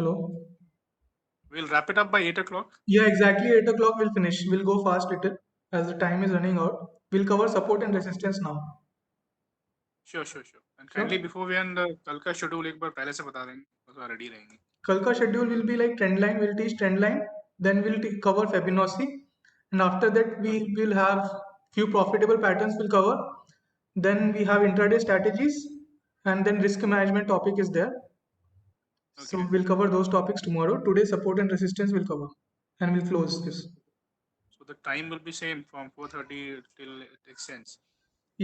Hello. We'll wrap it up by 8 o'clock. Yeah, exactly 8 o'clock we'll finish. We'll go fast little as the time is running out. We'll cover support and resistance now. Sure. And kindly Sure. before we end, कल का schedule एक बार पहले से बता देंगे तो ready रहेंगे. Kal ka schedule will be like trend line. We'll teach trend line. Then we'll cover Fibonacci. And after that we Okay. will have few profitable patterns we'll cover. Then we have intraday strategies. And then risk management topic is there. So Okay. we'll cover those topics tomorrow. Today support and resistance will cover. And we'll close this. So the time will be same from 4:30 till it extends.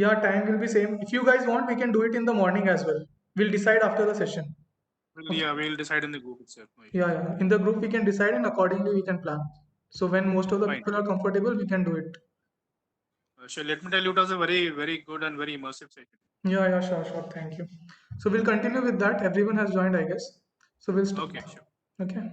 Yeah, time will be same. If you guys want, we can do it in the morning as well. We'll decide after the session. Well, Okay. yeah, we'll decide in the group itself. No Yeah, issues. yeah. In the group, we can decide and accordingly we can plan. So when most of the Fine. people are comfortable, we can do it. So let me tell you, it was a very good and very immersive session. Yeah, yeah, sure. Thank you. So we'll continue with that. Everyone has joined, I guess. So we'll start. Okay, sure. Okay.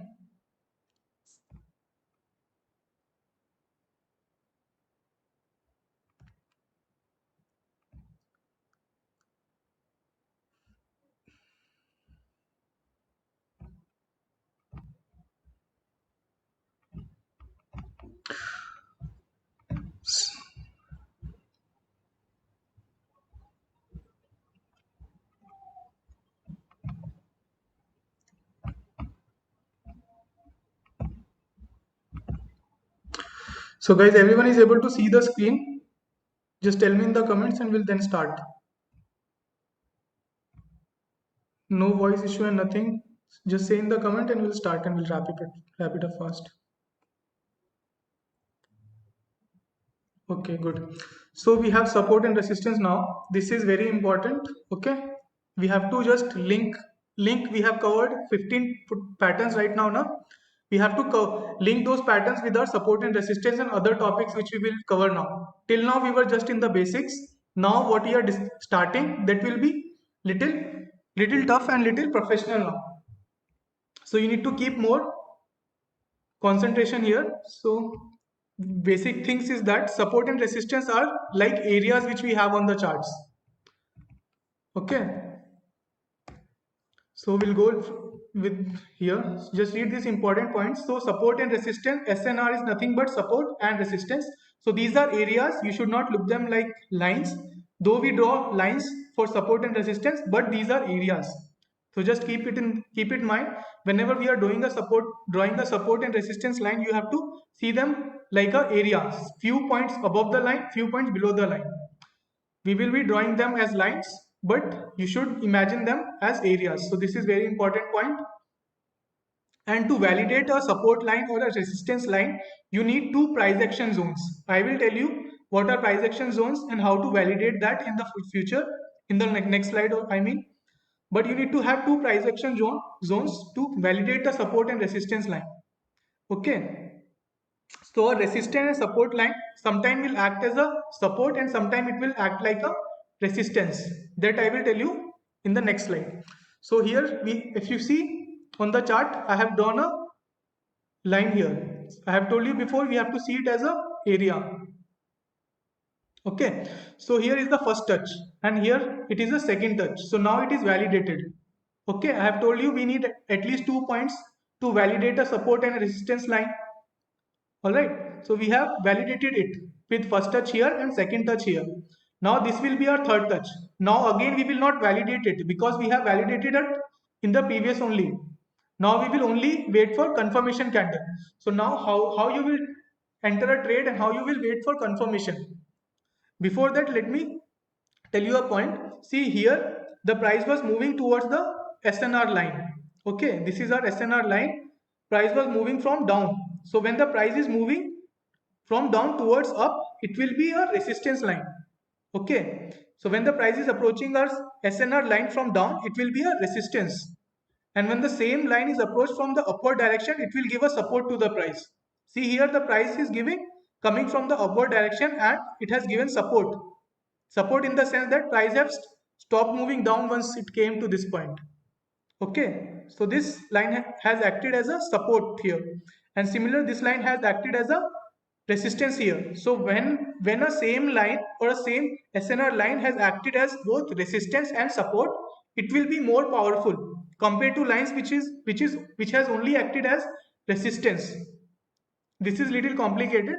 So guys, everyone is able to see the screen. Just tell me in the comments and we'll then start. No voice issue and nothing. Just say in the comment and we'll start and we'll wrap it up fast. Okay, good. So we have support and resistance now. This is very important. Okay. We have to just link. We have covered 15 patterns right now. Now we have to link those patterns with our support and resistance and other topics which we will cover now. Till now we were just in the basics. Now what we are starting, that will be little tough and little professional now. So you need to keep more concentration here. So basic things is that support and resistance are like areas which we have on the charts. Okay. So we'll go with here. Just read these important points. So support and resistance, SNR is nothing but support and resistance. So these are areas. You should not look them like lines. Though we draw lines for support and resistance, but these are areas. So just keep it in mind. Whenever we are drawing a support and resistance line, you have to see them like a area. Few points above the line, few points below the line. We will be drawing them as lines, but you should imagine them as areas. So this is very important point. And to validate a support line or a resistance line, you need two price action zones. I will tell you what are price action zones and how to validate that in the future, in the next slide, or I mean. But you need to have two price action zones to validate a support and resistance line. Okay. So a resistance and support line sometime will act as a support and sometime it will act like a resistance. That I will tell you in the next slide. So here if you see on the chart, I have drawn a line here. I have told you before, we have to see it as a area. Okay. So here is the first touch and here it is the second touch. So now it is validated. Okay. I have told you we need at least 2 points to validate a support and a resistance line. Alright, so we have validated it with first touch here and second touch here. Now this will be our third touch. Now again we will not validate it because we have validated it in the previous only. Now we will only wait for confirmation candle. So now how you will enter a trade and how you will wait for confirmation. Before that, let me tell you a point. See here, the price was moving towards the SNR line. Okay, this is our SNR line. Price was moving from down. So when the price is moving from down towards up, it will be a resistance line. Okay, so when the price is approaching our SNR line from down, it will be a resistance. And when the same line is approached from the upward direction, it will give a support to the price. See here, the price is coming from the upward direction and it has given support. Support in the sense that price has stopped moving down once it came to this point. Okay, so this line has acted as a support here, and similar this line has acted as a resistance here. So when a same line or a same SNR line has acted as both resistance and support, it will be more powerful. compared to lines which has only acted as resistance. This is little complicated.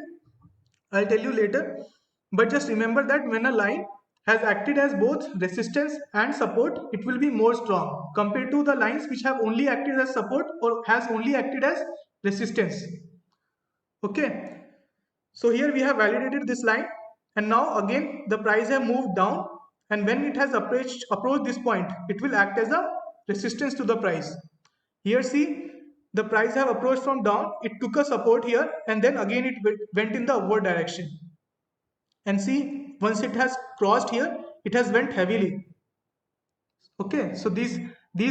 I'll tell you later. But just remember that when a line has acted as both resistance and support, it will be more strong compared to the lines which have only acted as support or has only acted as resistance. Okay. So here we have validated this line, and now again the price have moved down, and when it has approached this point, it will act as a resistance to the price. Here see, the price have approached from down, it took a support here, and then again it went in the upward direction. And see, once it has crossed here, it has went heavily. Okay, so these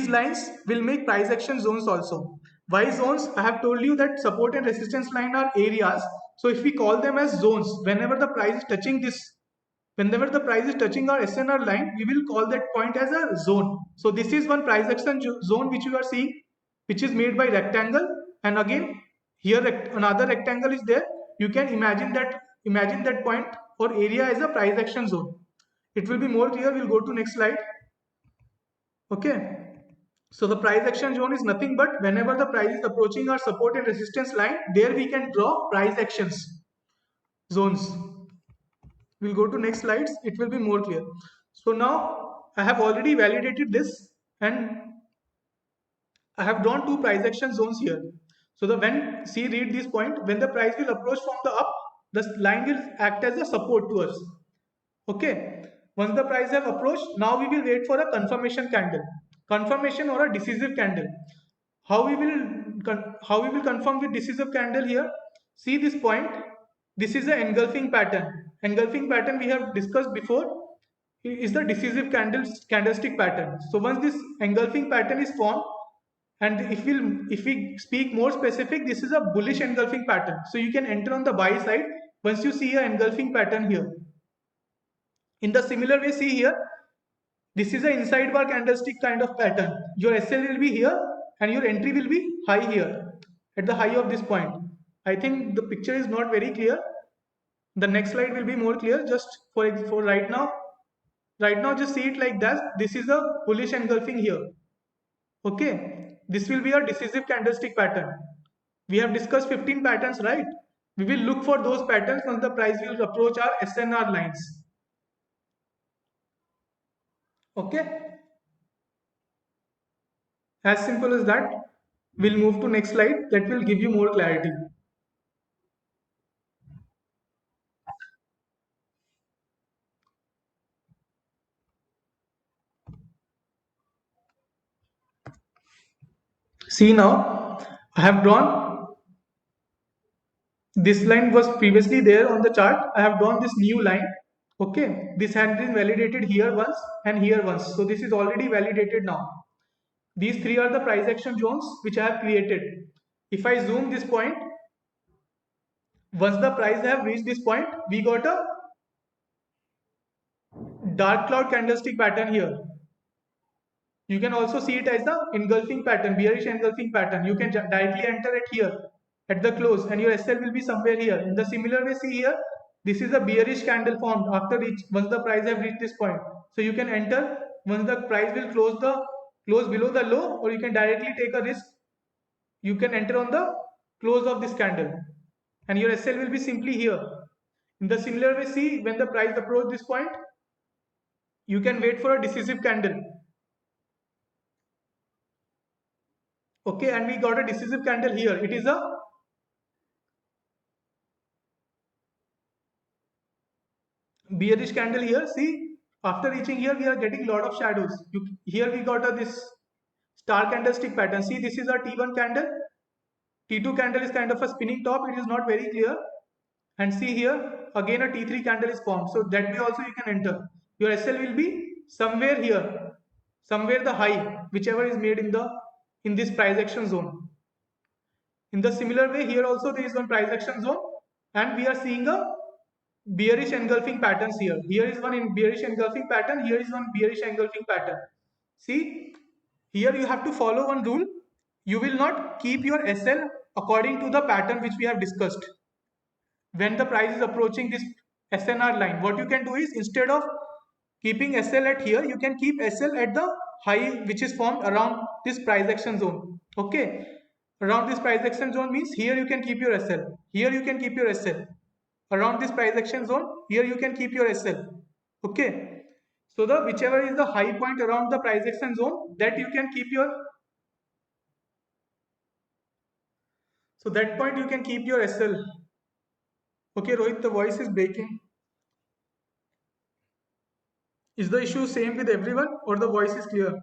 lines will make price action zones also. Why zones? I have told you that support and resistance line are areas. So if we call them as zones, whenever the price is touching our SNR line, we will call that point as a zone. So this is one price action zone which you are seeing, which is made by rectangle, and again here another rectangle is there. You can imagine that point or area as a price action zone. It will be more clear. We'll go to next slide. Okay. So the price action zone is nothing but whenever the price is approaching our support and resistance line, there we can draw price actions zones. We'll go to next slides. It will be more clear. So now I have already validated this, and I have drawn two price action zones here. So read this point, when the price will approach from the up, the line will act as a support to us. Okay. Once the price have approached, now we will wait for a confirmation candle, confirmation or a decisive candle. How we will confirm with decisive candle here? See this point. This is an engulfing pattern. Engulfing pattern we have discussed before is the decisive candlestick pattern. So once this engulfing pattern is formed, and if we speak more specific, this is a bullish engulfing pattern. So you can enter on the buy side once you see an engulfing pattern here. In the similar way, see here, this is an inside bar candlestick kind of pattern. Your SL will be here and your entry will be high here at the high of this point. I think the picture is not very clear. The next slide will be more clear. Just for right now, just see it like that. This is a bullish engulfing here. Okay, this will be a decisive candlestick pattern. We have discussed 15 patterns, right? We will look for those patterns once the price will approach our SNR lines. Okay, as simple as that. We'll move to next slide. That will give you more clarity. See now, I have drawn, this line was previously there on the chart. I have drawn this new line. Okay, this had been validated here once and here once. So this is already validated now. These three are the price action zones which I have created. If I zoom this point, once the price have reached this point, we got a dark cloud candlestick pattern here. You can also see it as the engulfing pattern, bearish engulfing pattern. You can directly enter it here at the close, and your SL will be somewhere here. In the similar way, see here, this is a bearish candle formed after once the price have reached this point. So you can enter once the price will close below the low, or you can directly take a risk. You can enter on the close of this candle, and your SL will be simply here. In the similar way, see, when the price approach this point, you can wait for a decisive candle. Okay, and we got a decisive candle here. It is a bearish candle here. See, after reaching here, we are getting a lot of shadows. Here we got this star candlestick pattern. See, this is a T1 candle. T2 candle is kind of a spinning top. It is not very clear. And see here, again a T3 candle is formed. So that way also you can enter. Your SL will be somewhere here, somewhere the high, whichever is made in this price action zone. In the similar way, here also there is one price action zone, and we are seeing a bearish engulfing patterns here. Here is one in bearish engulfing pattern. Here is one bearish engulfing pattern. See, here you have to follow one rule. You will not keep your SL according to the pattern which we have discussed. When the price is approaching this SNR line, what you can do is, instead of keeping SL at here, you can keep SL at the high which is formed around this price action zone. Okay, around this price action zone means here you can keep your SL, here you can keep your SL. Around this price action zone, here you can keep your SL. Okay, so the whichever is the high point around the price action zone, that you can keep your, so that point you can keep your SL. Okay, Rohit, the voice is breaking. Is the issue same with everyone or the voice is clear?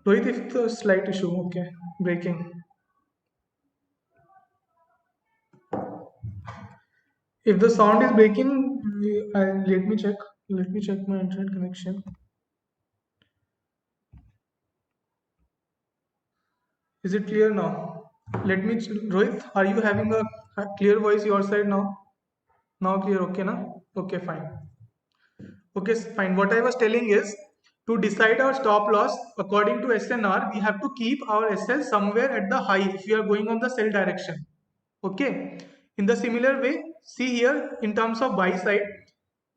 Rohit, if the slight issue, okay, breaking. If the sound is breaking, let me check. Let me check my internet connection. Is it clear now? Let me, Rohit, are you having a clear voice your side now? Now clear, okay, na? Okay, fine. Okay, fine. What I was telling is to decide our stop loss according to SNR, we have to keep our SL somewhere at the high if we are going on the sell direction. Okay. In the similar way, see here in terms of buy side,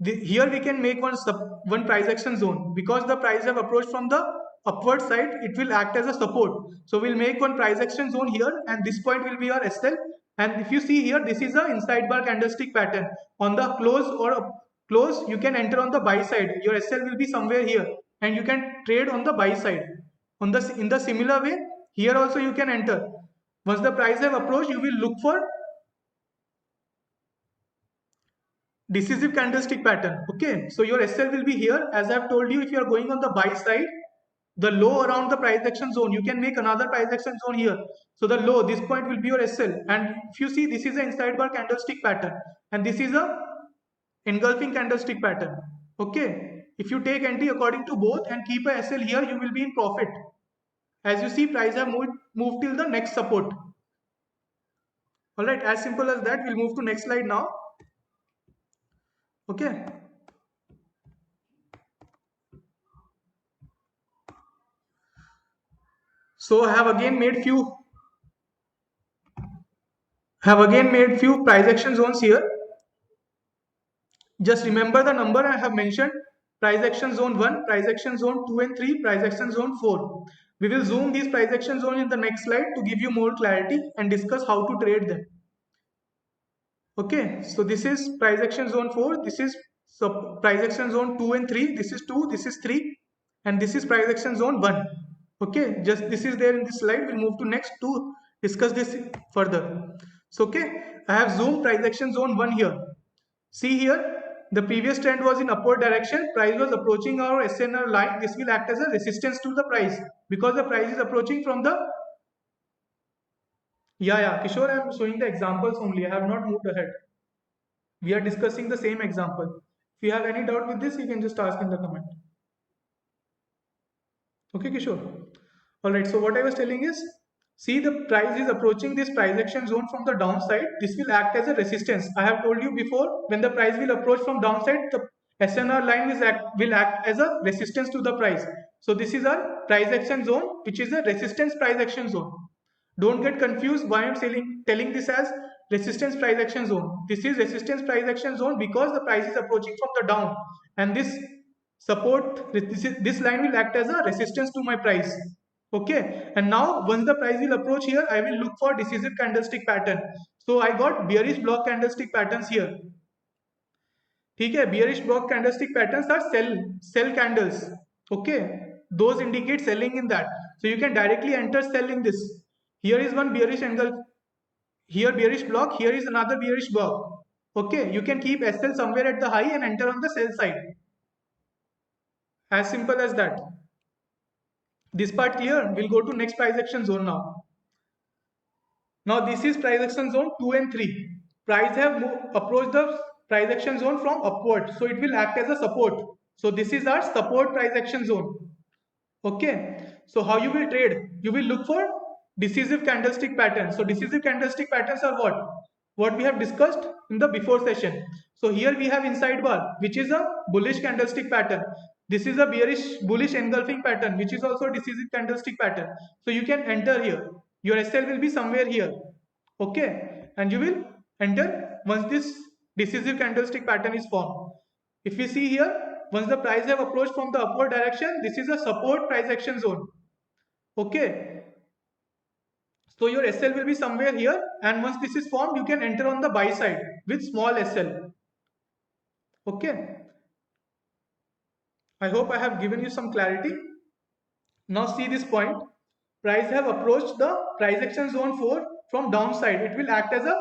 here we can make one price action zone because the price have approached from the upward side, it will act as a support. So we'll make one price action zone here and this point will be our SL. And if you see here, this is a inside bar candlestick pattern. On the close, you can enter on the buy side. Your SL will be somewhere here and you can trade on the buy side. In the similar way, here also you can enter. Once the price have approached, you will look for decisive candlestick pattern. Okay, so your SL will be here. As I have told you, if you are going on the buy side, the low around the price action zone, you can make another price action zone here. So the low, this point will be your SL. And if you see, this is an inside bar candlestick pattern and this is a engulfing candlestick pattern. Okay, if you take entry according to both and keep a SL here, you will be in profit. As you see, price have moved till the next support. All right, as simple as that. We'll move to next slide now. Okay. So I have again made few price action zones here. Just remember the number I have mentioned: price action zone 1, price action zone 2 and 3, price action zone 4. We will zoom these price action zone in the next slide to give you more clarity and discuss how to trade them. Okay, so this is price action zone 4, this is price action zone 2 and 3, this is 2, this is 3, and this is price action zone 1. Okay, just this is there in this slide. We'll move to next to discuss this further. So okay, I have zoomed price action zone 1 here. See here, the previous trend was in upward direction. Price was approaching our SNR line. This will act as a resistance to the price because the price is approaching from the, yeah, Kishore, I am showing the examples only. I have not moved ahead. We are discussing the same example. If you have any doubt with this, you can just ask in the comment. Okay, Kishore. All right. So what I was telling is, see, the price is approaching this price action zone from the downside. This will act as a resistance. I have told you before, when the price will approach from downside, the SNR line will act as a resistance to the price. So this is our price action zone, which is a resistance price action zone. Don't get confused why I'm telling this as resistance price action zone. This is resistance price action zone because the price is approaching from the down, and this line will act as a resistance to my price. Okay, and now once the price will approach here, I will look for decisive candlestick pattern. So I got bearish block candlestick patterns here. Okay, bearish block candlestick patterns are sell candles. Okay, those indicate selling in that. So you can directly enter sell in this. Here is one bearish angle, here bearish block, here is another bearish block. Okay, you can keep SL somewhere at the high and enter on the sell side. As simple as that. This part clear? We'll go to next price action zone now. Now this is price action zone 2 and 3. Price have approached the price action zone from upward, so it will act as a support. So this is our support price action zone. Okay, so how you will trade? You will look for decisive candlestick patterns. So decisive candlestick patterns are what we have discussed in the before session. So here we have inside bar, which is a bullish candlestick pattern. This is a bullish engulfing pattern, which is also a decisive candlestick pattern. So you can enter here. Your SL will be somewhere here. Okay, and you will enter once this decisive candlestick pattern is formed. If we see here, once the price have approached from the upward direction, this is a support price action zone. Okay, so your SL will be somewhere here, and once this is formed, you can enter on the buy side with small SL. Okay, I hope I have given you some clarity. Now see this point. Price have approached the price action zone 4 from downside. It will act as a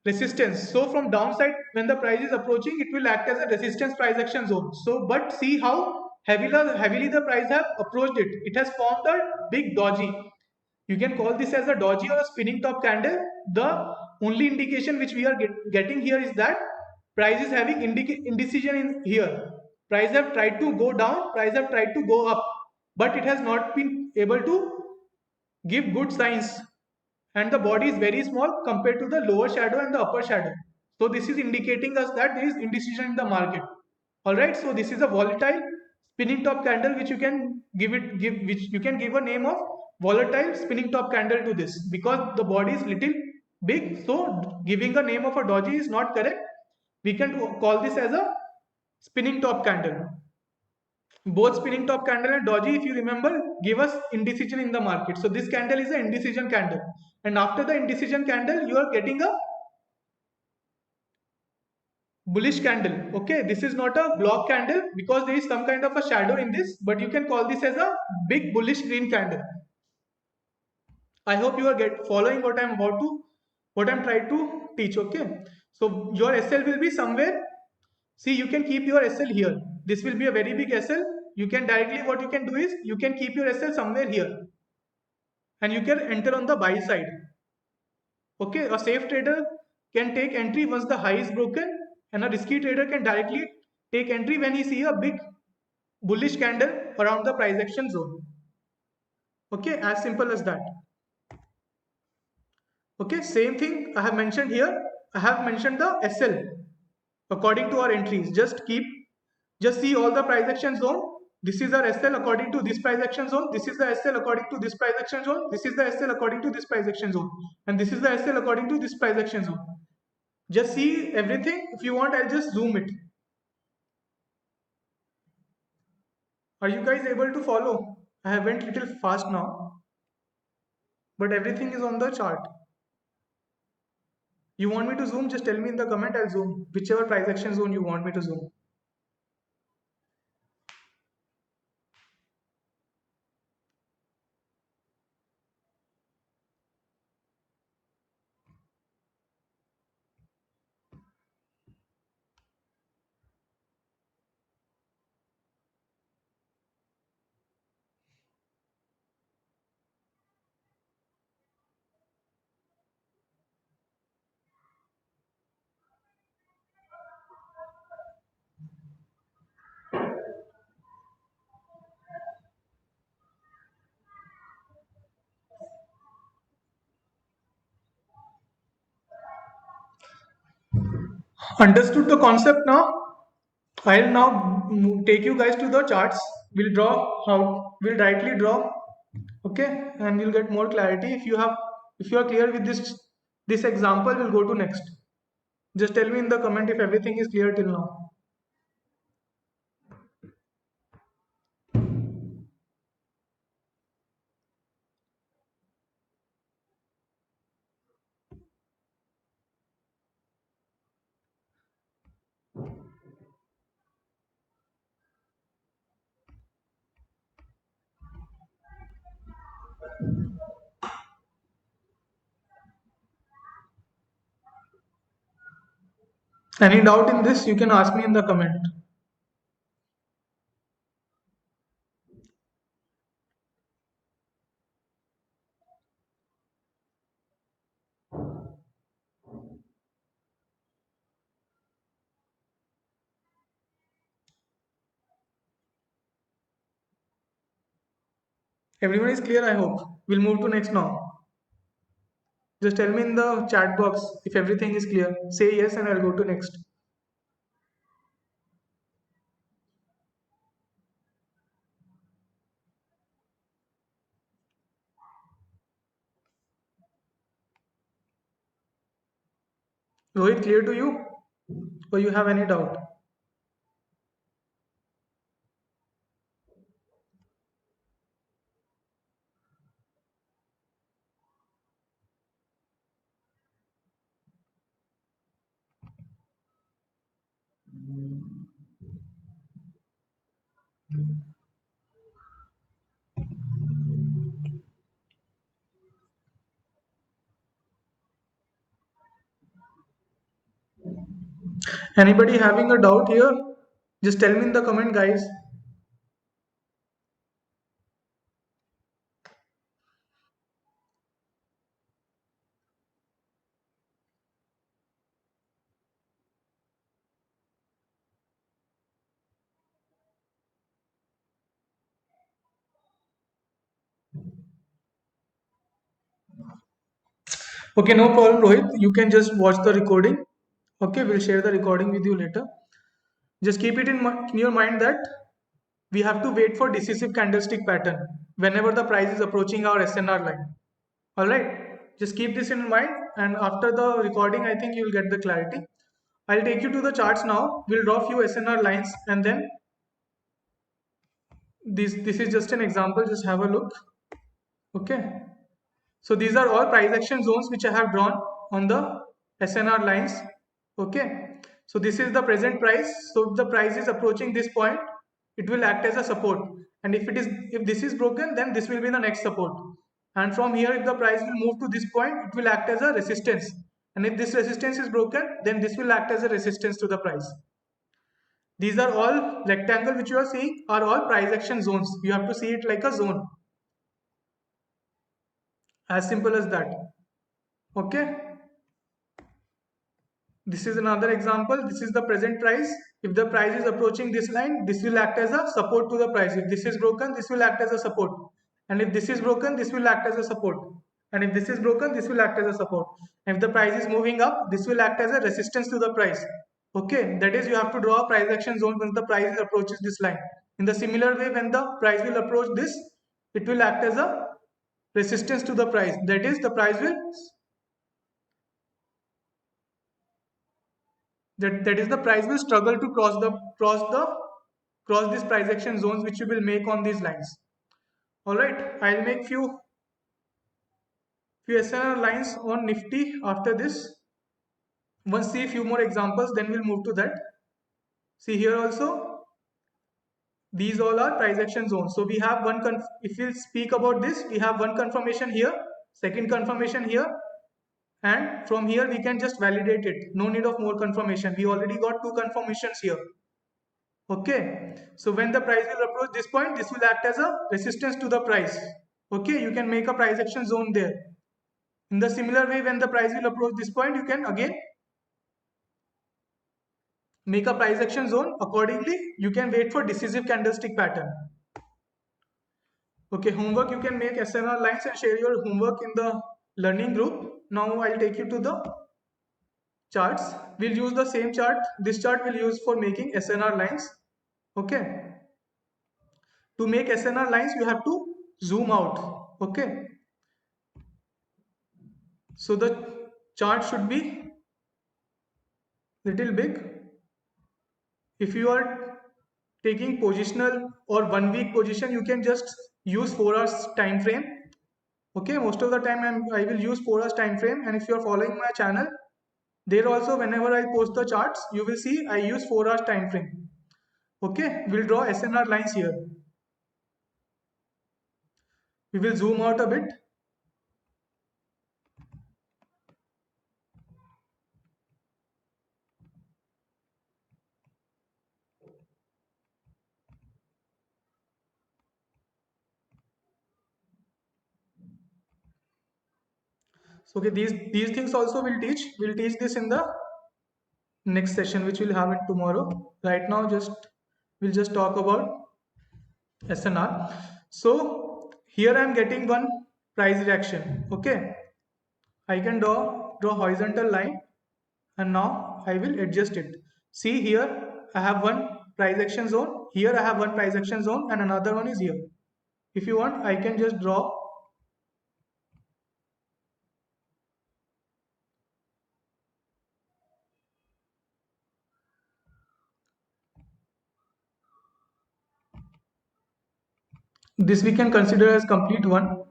resistance. So from downside, when the price is approaching, it will act as a resistance price action zone. So, but see how heavily the price have approached it. It has formed a big doji. You can call this as a doji or a spinning top candle. The only indication which we are getting here is that price is having indecision in here. Price have tried to go down, price have tried to go up, but it has not been able to give good signs, and the body is very small compared to the lower shadow and the upper shadow. So this is indicating us that there is indecision in the market. All right, so this is a volatile spinning top candle which you can give a name of volatile spinning top candle to this, because the body is little big, so giving a name of a doji is not correct. We can call this as a spinning top candle. Both spinning top candle and doji, if you remember, give us indecision in the market. So this candle is an indecision candle, and after the indecision candle you are getting a bullish candle. Okay, this is not a block candle because there is some kind of a shadow in this, but you can call this as a big bullish green candle. I hope you are following what I'm trying to teach. Okay, so your SL will be somewhere. See, you can keep your SL here. This will be a very big SL. You can directly, what you can do is you can keep your SL somewhere here, and you can enter on the buy side. Okay, a safe trader can take entry once the high is broken, and a risky trader can directly take entry when he see a big bullish candle around the price action zone. Okay, as simple as that. Okay, same thing I have mentioned here. I have mentioned the SL according to our entries. Just see all the price action zone. This is our SL according to this price action zone. This is the SL according to this price action zone. This is the SL according to this price action zone. And this is the SL according to this price action zone. Just see everything. If you want, I'll just zoom it. Are you guys able to follow? I have went little fast now, but everything is on the chart. You want me to zoom? Just tell me in the comment. I'll zoom whichever price action zone you want me to zoom. Understood the concept now? I'll now take you guys to the charts. We'll rightly draw, okay, and you'll get more clarity. If you are clear with this example, we'll go to next. Just tell me in the comment if everything is clear till now. Any doubt in this, you can ask me in the comment. Everyone is clear, I hope. We'll move to next now. Just tell me in the chat box if everything is clear. Say yes and I'll go to next. Rohit, clear to you? Or you have any doubt? Anybody having a doubt here? Just tell me in the comment, guys. Okay, no problem, Rohit. You can just watch the recording. Okay, we'll share the recording with you later. Just keep it in your mind that we have to wait for decisive candlestick pattern whenever the price is approaching our SNR line. All right, just keep this in mind, and after the recording, I think you'll get the clarity. I'll take you to the charts now. We'll draw few SNR lines, and then this is just an example. Just have a look. Okay. So these are all price action zones which I have drawn on the SNR lines. Okay. So this is the present price. So if the price is approaching this point, it will act as a support. And if this is broken, then this will be the next support. And from here, if the price will move to this point, it will act as a resistance. And if this resistance is broken, then this will act as a resistance to the price. These are all rectangle which you are seeing are all price action zones. You have to see it like a zone. As simple as that. Okay. This is another example. This is the present price. If the price is approaching this line, this will act as a support to the price. If this is broken, this will act as a support. And if this is broken, this will act as a support. And if this is broken, this will act as a support. And if the price is moving up, this will act as a resistance to the price. Okay, that is you have to draw a price action zone when the price approaches this line. In the similar way, when the price will approach this, it will act as a resistance to the price. That is, the price will that is the price will struggle to cross these price action zones which you will make on these lines. All right, I'll make few SNR lines on Nifty after this. Once see a few more examples, then we'll move to that. See here also, these all are price action zones. So we have if we speak about this, we have one confirmation here, second confirmation here, and from here we can just validate it. No need of more confirmation. We already got two confirmations here. Okay, so when the price will approach this point, this will act as a resistance to the price. Okay, you can make a price action zone there. In the similar way, when the price will approach this point, you can again make a price action zone. Accordingly, you can wait for decisive candlestick pattern. Okay, homework, you can make SNR lines and share your homework in the learning group. Now I'll take you to the charts. We'll use the same chart. This chart we'll use for making SNR lines. Okay. To make SNR lines, you have to zoom out. Okay. So the chart should be little big. If you are taking positional or 1 week position, you can just use 4 hours time frame. Okay, most of the time I will use 4 hours time frame, and if you are following my channel, there also whenever I post the charts, you will see I use 4 hours time frame. Okay, we'll draw SNR lines here. We will zoom out a bit. So okay, these things also we'll teach. We'll teach this in the next session, which we'll have it tomorrow. Right now, we'll just talk about SNR. So here I am getting one price reaction. Okay, I can draw horizontal line, and now I will adjust it. See here, I have one price action zone. Here I have one price action zone, and another one is here. If you want, I can just draw This we can consider as complete one.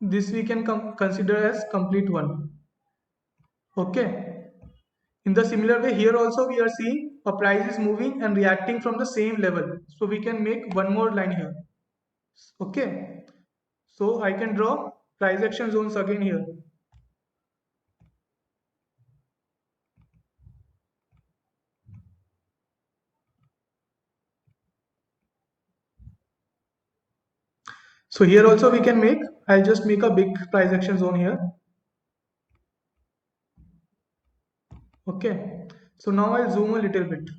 This we can consider as complete one. Okay. In the similar way, here also we are seeing a price is moving and reacting from the same level. So we can make one more line here. Okay. So I can draw price action zones again here. So here also we can make, I'll just make a big price action zone here. Okay. So now I'll zoom a little bit.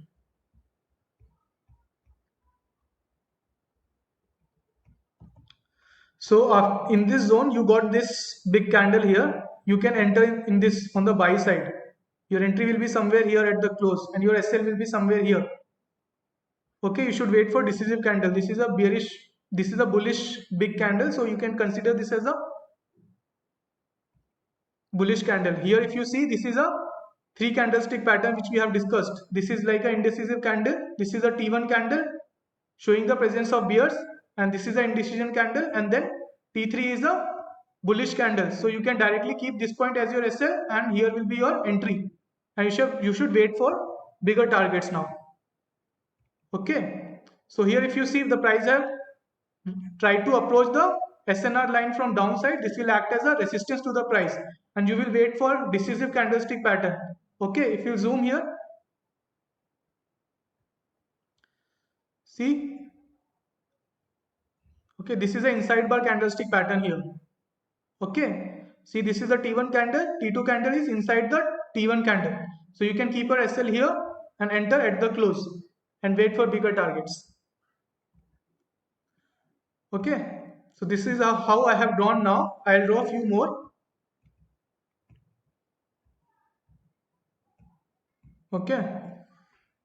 So in this zone, you got this big candle here. You can enter in this on the buy side. Your entry will be somewhere here at the close and your SL will be somewhere here. Okay, you should wait for decisive candle. This is a bearish, this is a bullish big candle. So you can consider this as a bullish candle. Here if you see, this is a three candlestick pattern which we have discussed. This is like an indecisive candle. This is a T1 candle showing the presence of bears, and this is an indecision candle, and then T3 is a bullish candle. So you can directly keep this point as your SL and here will be your entry, and you should wait for bigger targets now. Okay, so here if you see, if the price have tried to approach the SNR line from downside, this will act as a resistance to the price and you will wait for decisive candlestick pattern. Okay, if you zoom here, see, okay, this is an inside bar candlestick pattern here. Okay, see, this is the T1 candle, T2 candle is inside the T1 candle. So you can keep your SL here and enter at the close and wait for bigger targets. Okay, so this is how I have drawn now. I'll draw a few more. Okay,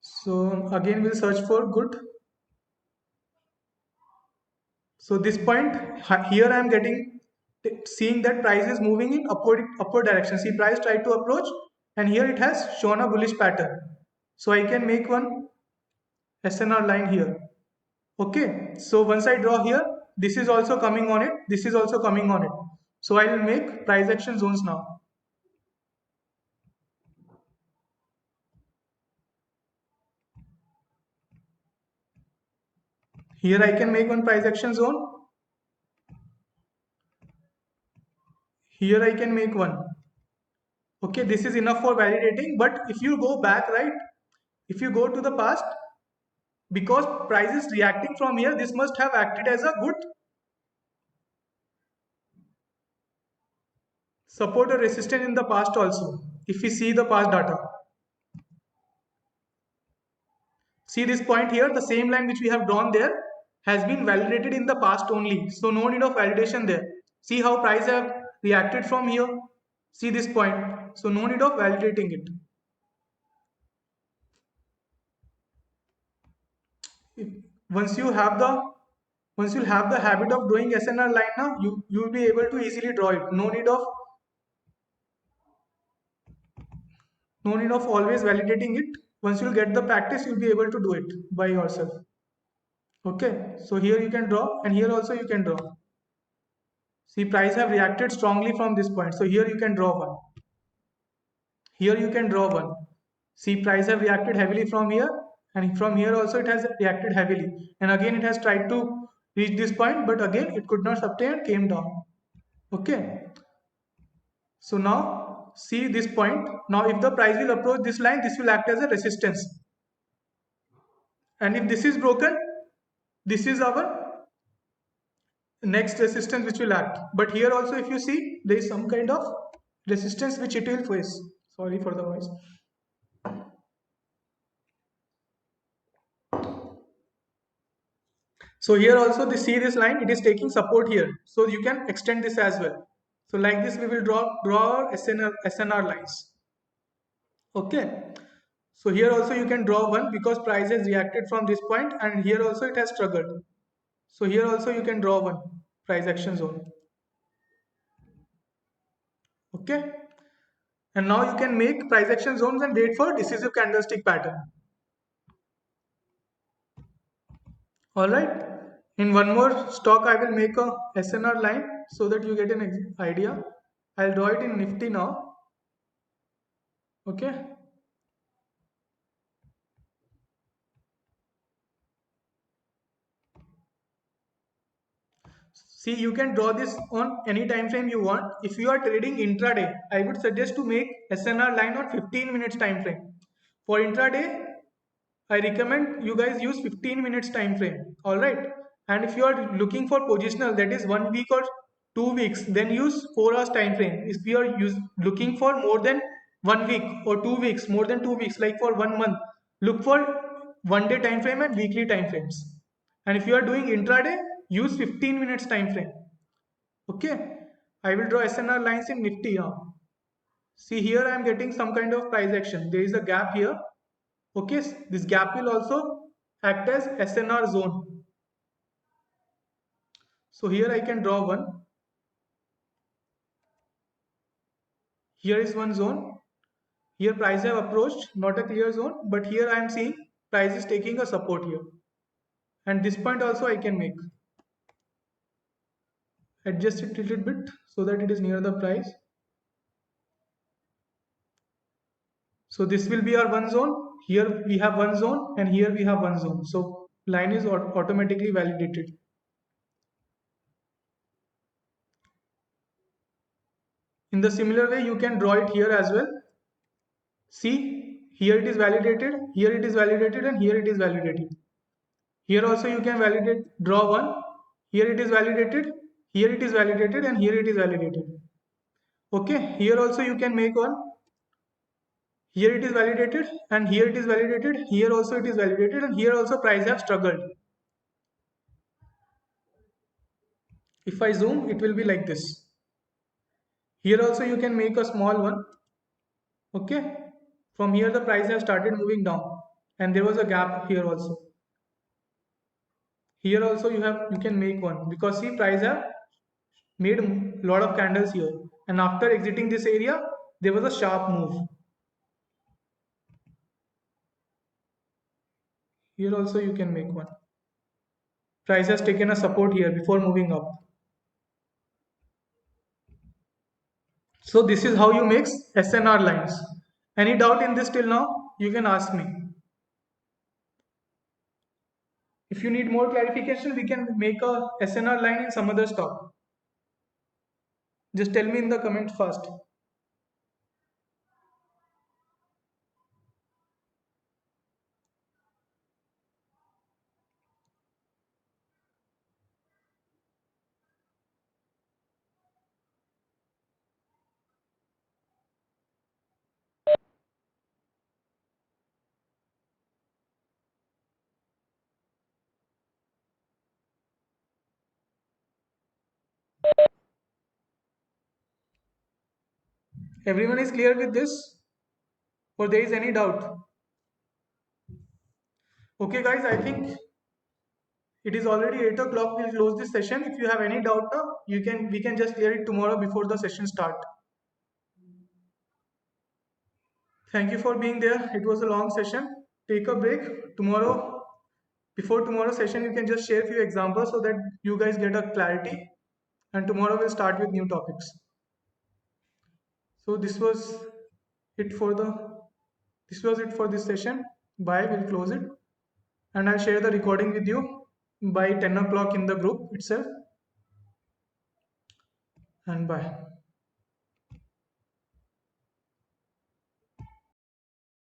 so again we'll search for good. So this point here I am getting, seeing that price is moving in upward direction. See, price tried to approach and here it has shown a bullish pattern. So I can make one SNR line here. Okay, so once I draw here, this is also coming on it, this is also coming on it. So I will make price action zones now. Here I can make one price action zone. Here I can make one. Okay, this is enough for validating, but if you go back, right, if you go to the past, because price is reacting from here, this must have acted as a good support or resistance in the past also. If we see the past data, see this point here, the same line which we have drawn there has been validated in the past only, so no need of validation there. See how price have reacted from here, see this point, so no need of validating it. Once you have the habit of drawing SNR line now, you will be able to easily draw it. No need of always validating it. Once you'll get the practice, you'll be able to do it by yourself. Okay, so here you can draw and here also you can draw. See, price have reacted strongly from this point. So here you can draw one. Here you can draw one. See, price have reacted heavily from here and from here also it has reacted heavily. And again it has tried to reach this point, but again it could not sustain and came down. Okay. So now see this point. Now if the price will approach this line, this will act as a resistance. And if this is broken, this is our next resistance which will act. But here also if you see, there is some kind of resistance which it will face. Sorry for the voice. So here also see this line, it is taking support here. So you can extend this as well. So like this we will draw our SNR lines. Okay. So here also you can draw one because price has reacted from this point and here also it has struggled. So here also you can draw one price action zone. Okay. And now you can make price action zones and wait for decisive candlestick pattern. All right. In one more stock, I will make a SNR line so that you get an idea. I'll draw it in Nifty now. Okay. See, you can draw this on any time frame you want. If you are trading intraday, I would suggest to make SNR line on 15 minutes time frame. For intraday, I recommend you guys use 15 minutes time frame. All right. And if you are looking for positional, that is 1 week or 2 weeks, then use 4 hours time frame. If you are looking for more than 1 week or 2 weeks, more than 2 weeks, like for 1 month, look for 1 day time frame and weekly time frames. And if you are doing intraday, use 15 minutes time frame. Okay. I will draw SNR lines in Nifty now. See here, I am getting some kind of price action. There is a gap here. Okay, this gap will also act as SNR zone. So here I can draw one. Here is one zone. Here price have approached, not a clear zone, but here I am seeing price is taking a support here. And this point also I can make. Adjust it a little bit so that it is near the price. So this will be our one zone. Here we have one zone and here we have one zone. So line is automatically validated. In the similar way, you can draw it here as well. See, here it is validated, here it is validated, and here it is validated. Here also you can validate, draw one. Here it is validated, here it is validated, and here it is validated. Okay, here also you can make one. Here it is validated, and here it is validated. Here also it is validated, and here also price have struggled. If I zoom, it will be like this. Here also you can make a small one. Okay, from here the price has started moving down, and there was a gap here also. Here also you can make one, because see, price have made a lot of candles here, and after exiting this area there was a sharp move. Here also you can make one. Price has taken a support here before moving up. So this is how you make SNR lines. Any doubt in this till now? You can ask me. If you need more clarification, we can make a SNR line in some other stock. Just tell me in the comments first. Everyone is clear with this? Or there is any doubt? Okay guys, I think it is already 8 o'clock. We'll close this session. If you have any doubt now, we can just clear it tomorrow before the session start. Thank you for being there. It was a long session. Take a break. Before tomorrow's session, you can just share a few examples so that you guys get a clarity. And tomorrow we'll start with new topics. So it for the this was it for this session. Bye. We'll close it. And I'll share the recording with you by 10 o'clock in the group itself. And bye.